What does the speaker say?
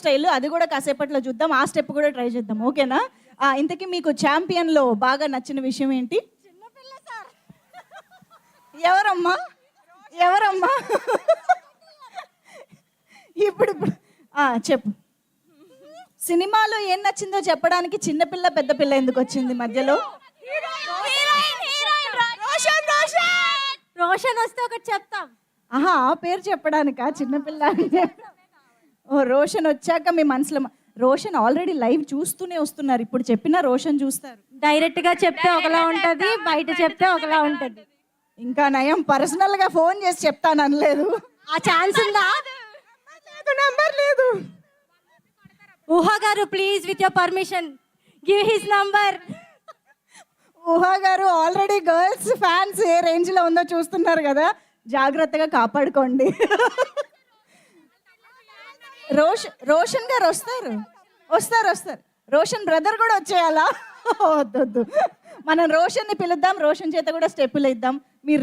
Style, అది కూడా కాసేపట్లో చూద్దాం. ఆ స్టెప్ కూడా ట్రై చేద్దాం, ఓకేనా? ఇంతకీ మీకు ఛాంపియన్లో బాగా నచ్చిన విషయం ఏంటి? ఎవరమ్మా ఎవరమ్మా ఇప్పుడు చెప్పు. సినిమాలో ఏం నచ్చిందో చెప్పడానికి చిన్నపిల్ల పెద్ద పిల్ల ఎందుకు వచ్చింది మధ్యలో? రోషన్ వస్తే ఒకటి చెప్తాం. ఆహా, ఆ పేరు చెప్పడానికా చిన్నపిల్ల అంటే? ఓ, రోషన్ వచ్చాక మీ మనసులో రోషన్ ఆల్రెడీ లైవ్ చూస్తూనే వస్తున్నారు, ఇప్పుడు చెప్పినా రోషన్ చూస్తారు. డైరెక్ట్ గా చెప్తే ఒకలా ఉంటది, బయట చెప్తే ఒకలా ఉంటది. ఇంకా నయం పర్సనల్ గా ఫోన్ చేసి చెప్తాను అనలేదు. ఆ ఛాన్స్ ఉందా? నంబర్ లేదు. ఊహా గారు please with your permission give his number. ఊహా గారు ఆల్రెడీ గర్ల్స్ ఫ్యాన్స్ ఏ రేంజ్ లో ఉందో చూస్తున్నారు కదా, జాగ్రత్తగా కాపాడుకోండి. రోషన్ గారు వస్తారు వస్తారు వస్తారు. రోషన్ బ్రదర్ కూడా వచ్చేయాలా? వద్దు, మనం రోషన్ని పిలుద్దాం, రోషన్ చేత కూడా స్టెప్పులు ఇద్దాం. మీరు